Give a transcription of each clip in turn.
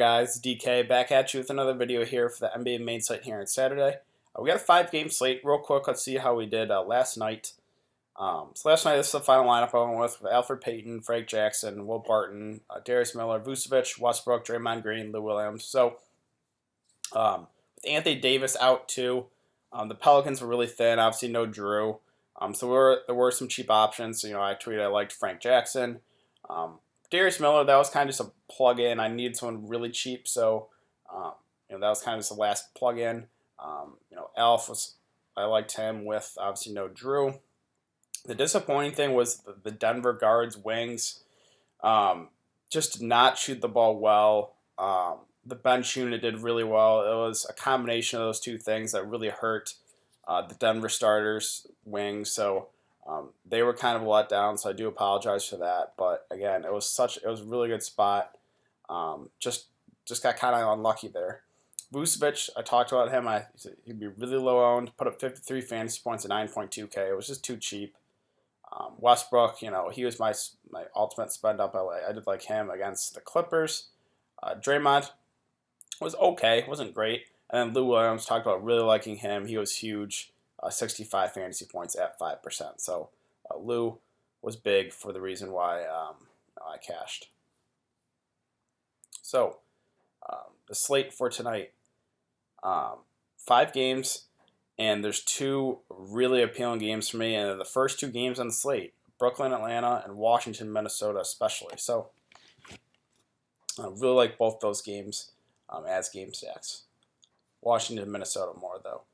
Guys, DK back at you with another video here for the NBA main site here on Saturday. We got a 5-game slate. Real quick, let's see how we did last night. So last night, this is the final lineup I went with Alfred Payton, Frank Jackson, Will Barton, Darius Miller, Vucevic, Westbrook, Draymond Green, Lou Williams. So with Anthony Davis out too, the Pelicans were really thin. Obviously, no Drew. So there were some cheap options. So, I tweeted I liked Frank Jackson. Darius Miller, that was kind of just a plug-in. I needed someone really cheap, so that was kind of just the last plug-in. I liked him with obviously no Drew. The disappointing thing was the Denver guards, wings, just did not shoot the ball well. The bench unit did really well. It was a combination of those two things that really hurt the Denver starters, wings. So they were kind of let down, so I do apologize for that. But again, it was a really good spot. Just got kind of unlucky there. Vucevic, I talked about him. He'd be really low owned. Put up 53 fantasy points at 9.2K. It was just too cheap. Westbrook, he was my ultimate spend up LA. I did like him against the Clippers. Draymond was okay, wasn't great. And then Lou Williams, talked about really liking him. He was huge. 65 fantasy points at 5%. So Lou was big for the reason why I cashed. So the slate for tonight, 5 games, and there's 2 really appealing games for me. And the first 2 games on the slate, Brooklyn, Atlanta, and Washington, Minnesota especially. So I really like both those games as game stacks. Washington, Minnesota more though.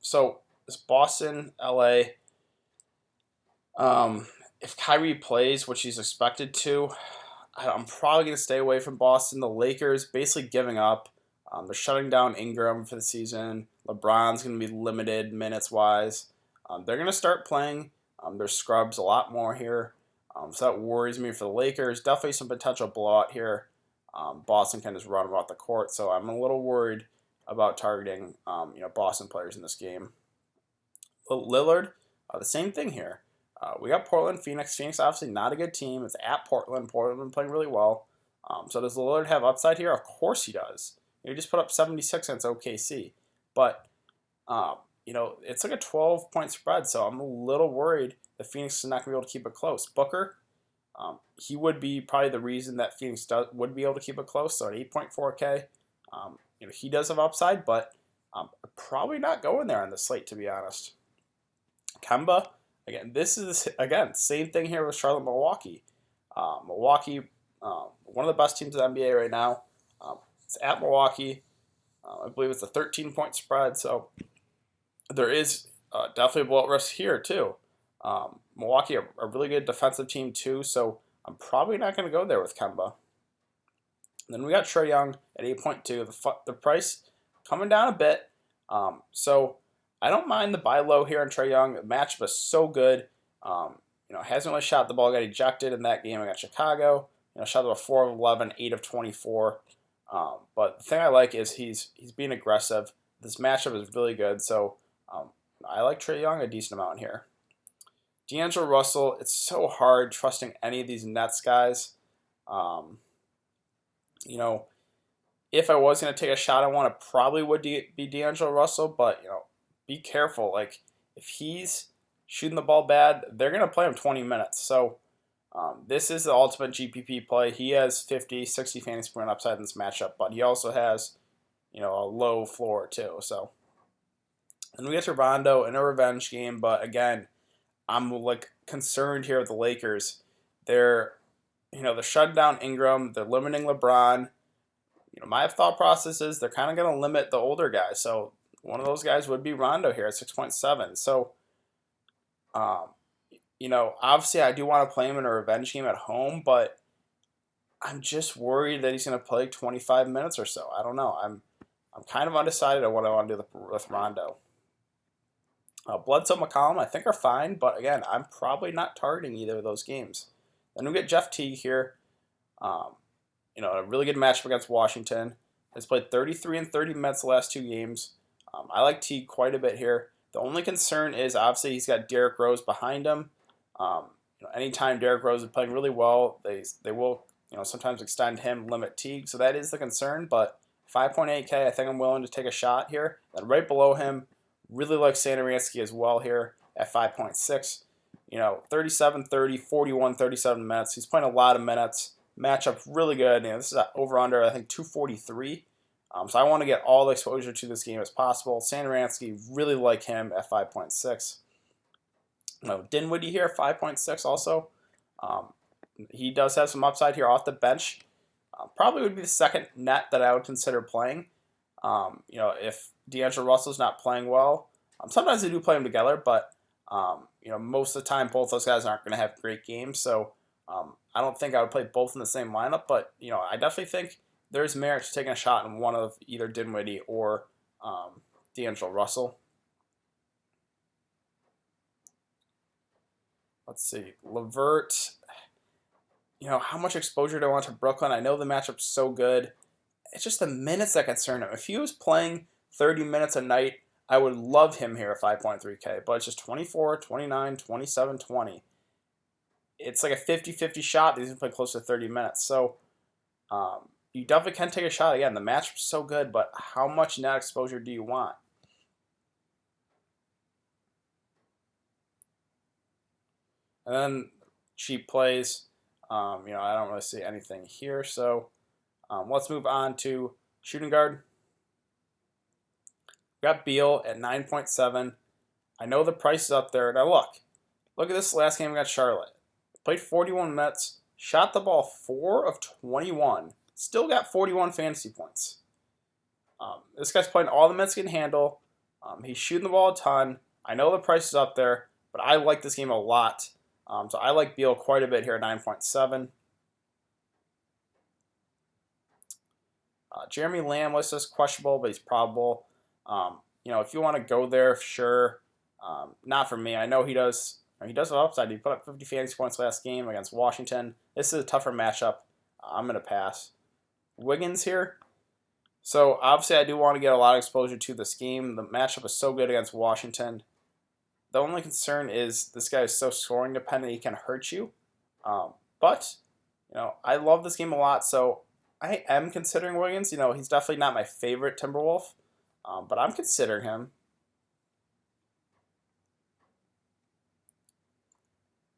So this Boston, LA, if KYRIE plays, which he's expected to, I'm probably going to stay away from Boston. The Lakers basically giving up. They're shutting down Ingram for the season. LeBron's going to be limited minutes-wise. They're going to start playing their scrubs a lot more here. So that worries me for the Lakers. Definitely some potential blowout here. Boston can just run them off the court, so I'm a little worried about targeting Boston players in this game. LILLARD, the same thing here. We got Portland, Phoenix. Phoenix obviously not a good team. It's at Portland. Portland been playing really well. So does LILLARD have upside here? Of course he does. He just put up 76 against OKC. But, it's like a 12-point spread, so I'm a little worried that Phoenix is not going to be able to keep it close. Booker, he would be probably the reason that Phoenix would be able to keep it close. So at 8.4K, he does have upside, but probably not going there on the slate, to be honest. KEMBA, again, this is, same thing here with Charlotte, Milwaukee. Milwaukee, one of the best teams in the NBA right now. It's at Milwaukee. I believe it's a 13-point spread, so there is definitely a blowout risk here, too. Milwaukee, a really good defensive team, too, so I'm probably not going to go there with KEMBA. Then we got TRAE Young at 8.2. The price coming down a bit. So I don't mind the buy low here on TRAE Young. The matchup is so good. Hasn't really shot the ball. Got ejected in that game against Chicago. Shot about 4 of 11, 8 of 24. But the thing I like is he's being aggressive. This matchup is really good. So I like TRAE Young a decent amount here. D'Angelo Russell, it's so hard trusting any of these Nets guys. If I was going to take a shot on one, it probably would be D'Angelo Russell, but, be careful. Like, if he's shooting the ball bad, they're going to play him 20 minutes. So, this is the ultimate GPP play. He has 50, 60 fantasy point upside in this matchup, but he also has, a low floor, too. So, and we get to Rondo in a revenge game, but again, I'm, concerned here with the Lakers. They're shutting down Ingram. They're limiting LeBron. My thought process is they're kind of going to limit the older guys. So one of those guys would be Rondo here at 6.7. So, obviously I do want to play him in a revenge game at home, but I'm just worried that he's going to play 25 minutes or so. I don't know. I'm kind of undecided on what I want to do with Rondo. Bledsoe, McCollum, I think are fine, but again, I'm probably not targeting either of those games. Then we get Jeff Teague here. A really good matchup against Washington. Has played 33 and 30 minutes the last 2 games. I like Teague quite a bit here. The only concern is obviously he's got Derrick Rose behind him. Anytime Derrick Rose is playing really well, they will sometimes extend him, limit Teague. So that is the concern, but 5.8K, I think I'm willing to take a shot here. Then right below him, really like SATORANSKY as well here at 5.6. 37, 30, 41, 37 minutes. He's playing a lot of minutes. Matchup really good. This is over under, I think, 243. So I want to get all the exposure to this game as possible. SATORANSKY, really like him at 5.6. Dinwiddie here, 5.6 also. He does have some upside here off the bench. Probably would be the second net that I would consider playing. If D'Angelo Russell's not playing well. Sometimes they do play them together, but most of the time both those guys aren't going to have great games. So I don't think I would play both in the same lineup, but I definitely think there's merit to taking a shot in one of either Dinwiddie or D'Angelo Russell. Let's see, LEVERT. How much exposure do I want to Brooklyn? I know the matchup's so good. It's just the minutes that concern him. If he was playing 30 minutes a night, I would love him here at 5.3K. But it's just 24, 29, 27, 20. It's like a 50-50 shot that he's going to play close to 30 minutes. So you definitely can take a shot. Again, the matchup's so good, but how much net exposure do you want? And then cheap plays. I don't really see anything here. So let's move on to shooting guard. We got BEAL at 9.7. I know the price is up there. Now look at this last game against Charlotte. Played 41 minutes, shot the ball 4 of 21, still got 41 fantasy points. This guy's playing all the minutes he can handle. He's shooting the ball a ton. I know the price is up there, but I like this game a lot. So I like BEAL quite a bit here at 9.7. Jeremy Lamb was just questionable, but he's probable. If you want to go there, sure. Not for me. I know he does. He does have upside. He put up 50 fantasy points last game against Washington. This is a tougher matchup. I'm going to pass. Wiggins here. So obviously I do want to get a lot of exposure to this game. The matchup is so good against Washington. The only concern is this guy is so scoring dependent he can hurt you. But I love this game a lot, so I am considering Wiggins. He's definitely not my favorite Timberwolf, but I'm considering him.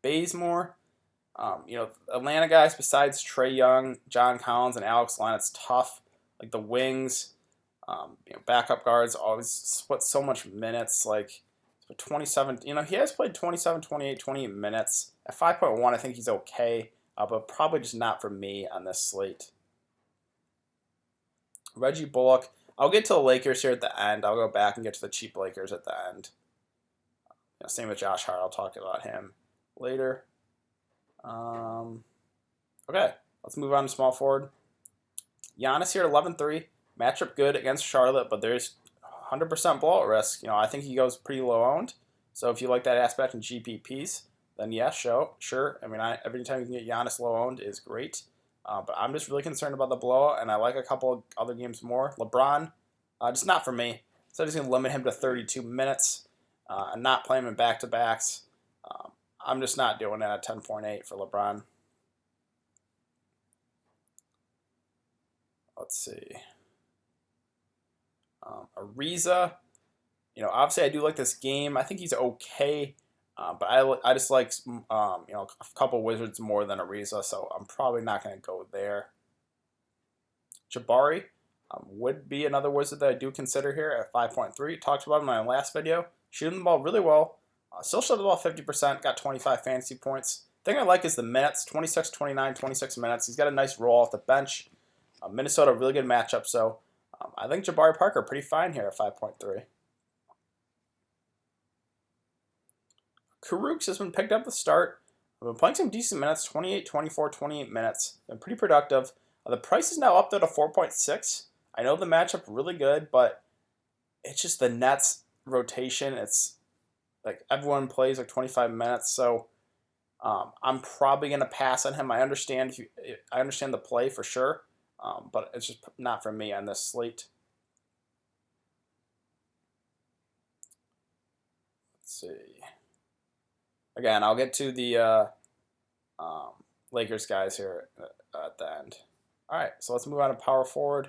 Bazemore. Atlanta guys besides Trae Young, John Collins, and Alex Len, it's tough. Like the wings, backup guards always split so much minutes. Like 27, he has played 27, 28, 28 minutes. At 5.1, I think he's okay, but probably just not for me on this slate. Reggie Bullock. I'll get to the Lakers here at the end. I'll go back and get to the cheap Lakers at the end. Same with Josh Hart. I'll talk about him later. Okay, let's move on to small forward. Giannis here at 11.3. Matchup good against Charlotte, but there's 100% blowout risk. I think he goes pretty low owned. So if you like that aspect in GPPs, then yeah, sure. Every time you can get Giannis low owned is great. But I'm just really concerned about the blowout, and I like a couple of other games more. LeBron, just not for me. So I'm just going to limit him to 32 minutes and not play him in back-to-backs. I'm just not doing that at 10.8 for LeBron. Let's see. Ariza, obviously I do like this game. I think he's okay, but I just like a couple Wizards more than Ariza, so I'm probably not going to go there. Jabari would be another Wizard that I do consider here at 5.3. Talked about him in my last video. Shooting the ball really well. Still shot the ball 50%. Got 25 fantasy points. The thing I like is the minutes. 26, 29, 26 minutes. He's got a nice roll off the bench. Minnesota, really good matchup, so I think Jabari Parker pretty fine here at 5.3. Karooks has been picked up the start. I've been playing some decent minutes, 28, 24, 28 minutes. Been pretty productive. The price is now up there to 4.6. I know the matchup really good, but it's just the Nets rotation. It's like everyone plays like 25 minutes, so I'm probably going to pass on him. I understand the play for sure. But it's just not for me on this slate. Let's see. Again, I'll get to the Lakers guys here at the end. All right, so let's move on to power forward.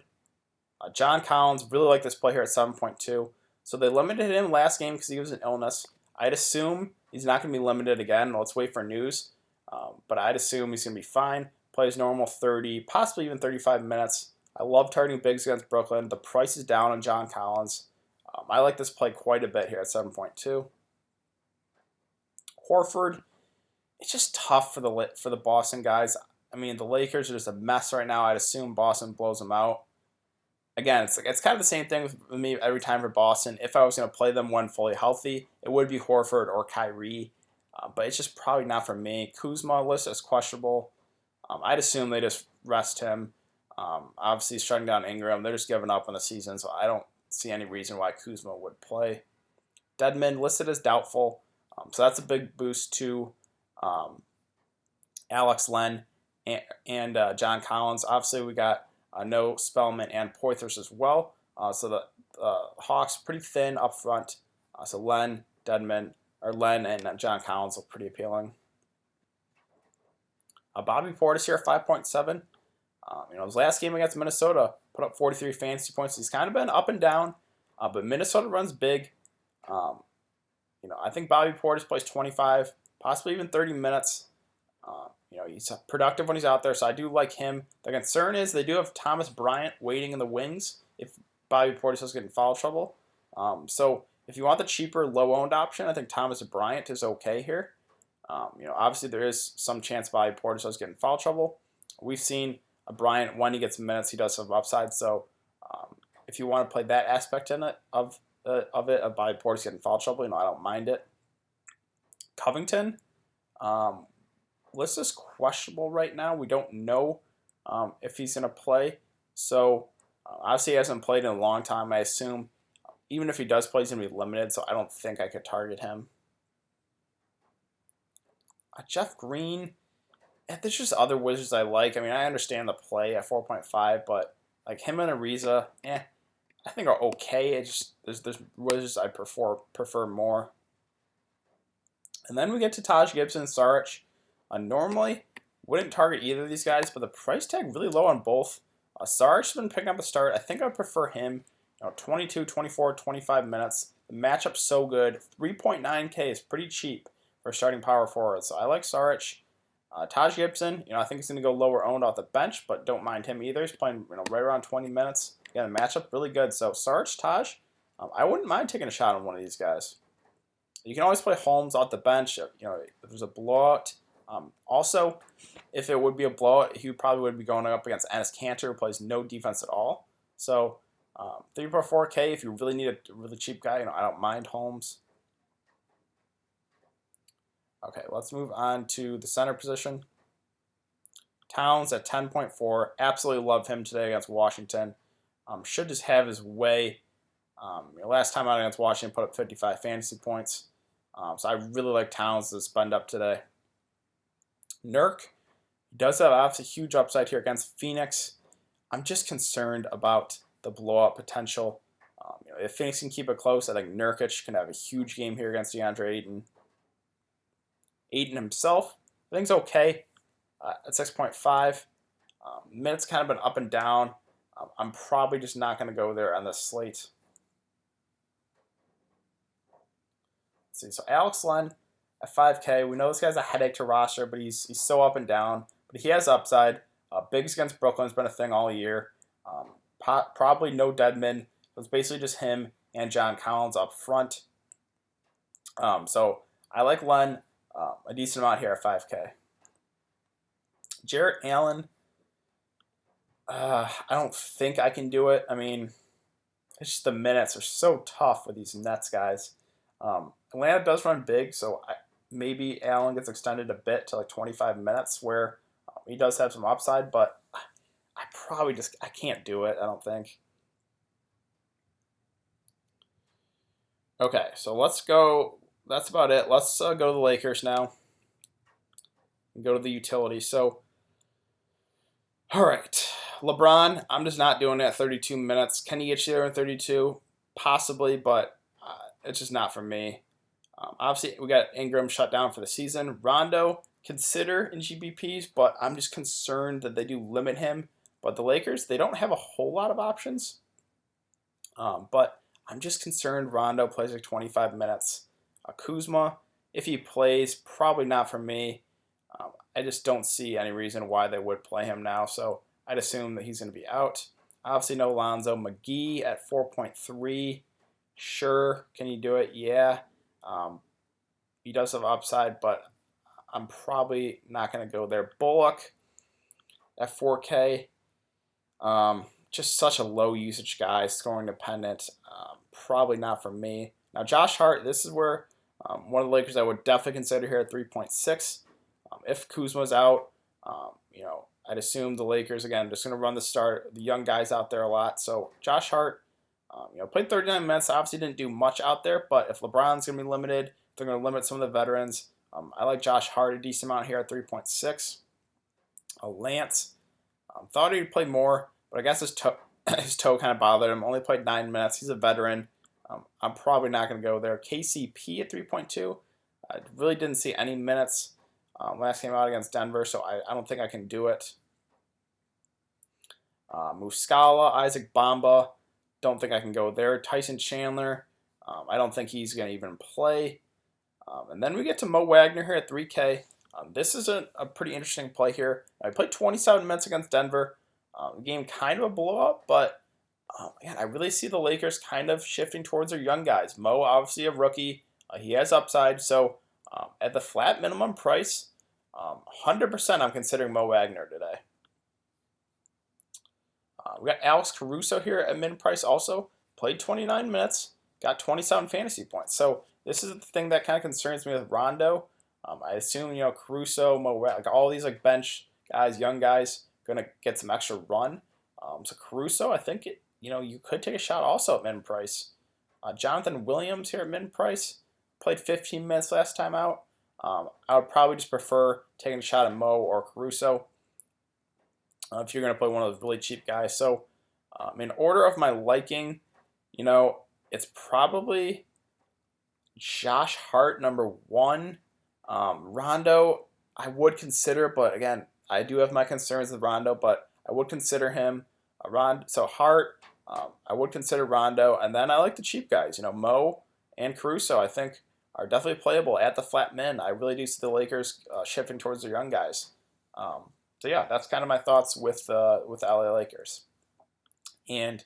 John Collins, really like this play here at 7.2. So they limited him last game because he was an illness. I'd assume he's not going to be limited again. Let's wait for news. But I'd assume he's going to be fine. Plays normal 30, possibly even 35 minutes. I love targeting bigs against Brooklyn. The price is down on John Collins. I like this play quite a bit here at 7.2. Horford, it's just tough for the Boston guys. I mean, the Lakers are just a mess right now. I'd assume Boston blows them out. Again, it's kind of the same thing with me every time for Boston. If I was going to play them when fully healthy, it would be Horford or KYRIE. But it's just probably not for me. Kuzma list is questionable. I'd assume they just rest him. Obviously, he's shutting down Ingram. They're just giving up on the season, so I don't see any reason why Kuzma would play. Dedmon listed as doubtful. So that's a big boost to Alex Len and John Collins. Obviously, we got no Spellman and Portis as well. So the Hawks pretty thin up front. So Len and John Collins look pretty appealing. Bobby Portis here at 5.7. His last game against Minnesota put up 43 fantasy points. He's kind of been up and down, but Minnesota runs big. I think Bobby Portis plays 25, possibly even 30 minutes. He's productive when he's out there, so I do like him. The concern is they do have Thomas Bryant waiting in the wings if Bobby Portis does get in foul trouble. So if you want the cheaper, low-owned option, I think Thomas Bryant is okay here. Obviously there is some chance Bobby Portis does get in foul trouble. We've seen Bryant, when he gets minutes, he does have upside. So if you want to play that aspect in it of Bobby Portis getting foul trouble, I don't mind it. Covington, list is questionable right now. We don't know if he's going to play. So obviously he hasn't played in a long time. I assume even if he does play, he's going to be limited. So I don't think I could target him. Jeff Green, there's just other Wizards I like. I mean, I understand the play at 4.5, but like him and Ariza, I think are okay. It's just there's Wizards I prefer more. And then we get to Taj Gibson and SARIC. Normally, wouldn't target either of these guys, but the price tag really low on both. SARIC's been picking up the start. I think I would prefer him. 22, 24, 25 minutes. The matchup's so good. 3.9K is pretty cheap for starting power forward. So I like SARIC. Taj Gibson, I think he's going to go lower owned off the bench, but don't mind him either. He's playing right around 20 minutes. Again, the matchup really good. So SARIC, Taj, I wouldn't mind taking a shot on one of these guys. You can always play Holmes off the bench. If there's a blowout. Also, if it would be a blowout, he probably would be going up against Enes Kanter, who plays no defense at all. So 3.4K, if you really need a really cheap guy, I don't mind Holmes. Okay, let's move on to the center position. Towns at 10.4. Absolutely love him today against Washington. Should just have his way. Last time out against Washington, put up 55 fantasy points. So I really like Towns to spend up today. Nurk does have obviously huge upside here against Phoenix. I'm just concerned about the blowout potential. If Phoenix can keep it close, I think Nurkic can have a huge game here against DeAndre Ayton. Ayton himself, I think, is okay at 6.5. Minutes kind of been up and down. I'm probably just not going to go there on this slate. Let's see. So Alex Len at 5K. We know this guy's a headache to roster, but he's so up and down. But he has upside. Bigs against Brooklyn has been a thing all year. Probably no Dedmon. It's basically just him and John Collins up front. So I like Len a decent amount here at 5K. Jarrett Allen, I don't think I can do it. I mean, it's just the minutes are so tough with these Nets guys. Atlanta does run big, so maybe Allen gets extended a bit to like 25 minutes where he does have some upside, but I can't do it, I don't think. Okay, so let's go. That's about it. Let's go to the Lakers now. And go to the utility. So, all right. LeBron, I'm just not doing it at 32 minutes. Can he get you there in 32? Possibly, but it's just not for me. Obviously, we got Ingram shut down for the season. Rondo, consider in GBPs, but I'm just concerned that they do limit him. But the Lakers, they don't have a whole lot of options. But I'm just concerned Rondo plays like 25 minutes. KUZMA, if he plays, probably not for me. I just don't see any reason why they would play him now, so I'd assume that he's going to be out. Obviously, no Lonzo. McGee at 4.3. Sure, can you do it? Yeah. He does have upside, but I'm probably not going to go there. Bullock at 4K. Just such a low usage guy, scoring dependent. Probably not for me. Now, Josh Hart, this is where one of the Lakers I would definitely consider here at 3.6. If Kuzma's out, I'd assume the Lakers, again, just going to run the young guys out there a lot. So Josh Hart, played 39 minutes, obviously didn't do much out there, but if LeBron's going to be limited, they're going to limit some of the veterans. I like Josh Hart a decent amount here at 3.6. Lance, thought he'd play more, but I guess his toe kind of bothered him. Only played 9 minutes. He's a veteran. I'm probably not going to go there. KCP at 3.2. I really didn't see any minutes last game out against Denver, so I don't think I can do it. Muscala, Isaac Bamba, don't think I can go there. Tyson Chandler, I don't think he's going to even play. And then we get to Mo Wagner here at 3K. This is a pretty interesting play here. I played 27 minutes against Denver. The game kind of a blowout, but man, I really see the Lakers kind of shifting towards their young guys. Mo, obviously a rookie. He has upside, so at the flat minimum price, 100% I'm considering Mo Wagner today. We got Alex Caruso here at mid price also. Played 29 minutes, got 27 fantasy points. So this is the thing that kind of concerns me with Rondo. I assume, Caruso, Mo Wagner, like all these like bench guys, young guys, going to get some extra run. So Caruso, I think, you could take a shot also at mid price. Jonathan Williams here at mid price. Played 15 minutes last time out. I would probably just prefer taking a shot at Mo or Caruso if you're going to play one of those really cheap guys. So in order of my liking, it's probably Josh Hart, number 1. Rondo, I would consider, but again, I do have my concerns with Rondo, but I would consider him. So Hart, I would consider Rondo, and then I like the cheap guys. Mo and Caruso, I think, are definitely playable at the flat min. I really do see the Lakers shifting towards their young guys. So yeah, that's kind of my thoughts with LA Lakers. And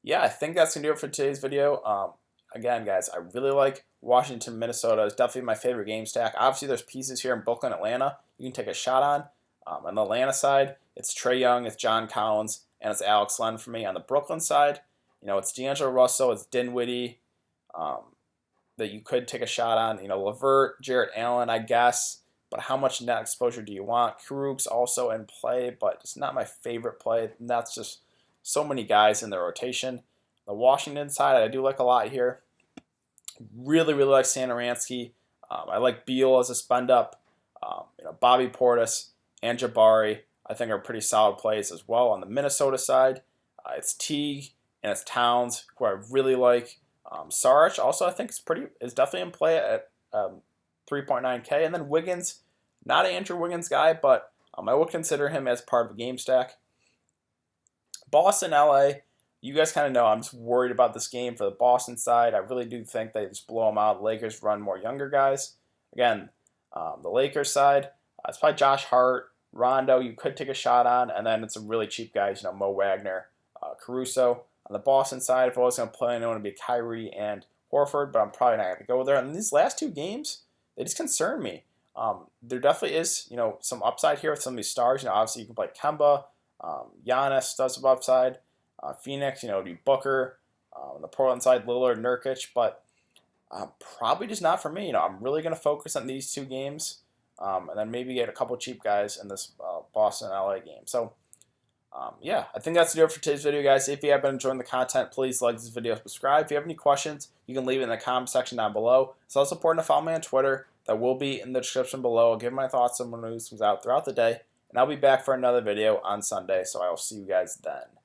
yeah, I think that's gonna do it for today's video. Again, guys, I really like Washington, Minnesota. It's definitely my favorite game stack. Obviously, there's pieces here in Brooklyn, Atlanta you can take a shot on. On the Atlanta side, it's Trae Young, it's John Collins, and it's Alex Len for me. On the Brooklyn side, it's D'Angelo Russell, it's Dinwiddie that you could take a shot on. LeVert, Jarrett Allen, I guess. But how much net exposure do you want? Krug's also in play, but it's not my favorite play. And that's just so many guys in the rotation. The Washington side, I do like a lot here. Really, really like SATORANSKY. I like BEAL as a spend up. Bobby Portis and Jabari, I think, are pretty solid plays as well. On the Minnesota side, it's Teague and it's Towns, who I really like. SARIC also, I think, is definitely in play at 3.9K. And then Wiggins, not an Andrew Wiggins guy, but I would consider him as part of a game stack. Boston, LA, you guys kind of know I'm just worried about this game for the Boston side. I really do think they just blow them out. The Lakers run more younger guys. Again, the Lakers side, it's probably Josh Hart, Rondo, you could take a shot on, and then it's some really cheap guys, Mo Wagner, Caruso. On the Boston side, if I was going to play, I want to be KYRIE and Horford, but I'm probably not going to go there. And these last 2 games, they just concern me. There definitely is, some upside here with some of these stars. Obviously you can play KEMBA, Giannis does have upside. Phoenix, it'd be Booker. On the Portland side, LILLARD, Nurkic, but probably just not for me. I'm really going to focus on these 2 games, and then maybe get a couple cheap guys in this Boston-LA game. So, yeah, I think that's it for today's video, guys. If you have been enjoying the content, please like this video, subscribe. If you have any questions, you can leave it in the comment section down below. It's also important to follow me on Twitter. That will be in the description below. I'll give my thoughts on when news comes out throughout the day, and I'll be back for another video on Sunday, so I will see you guys then.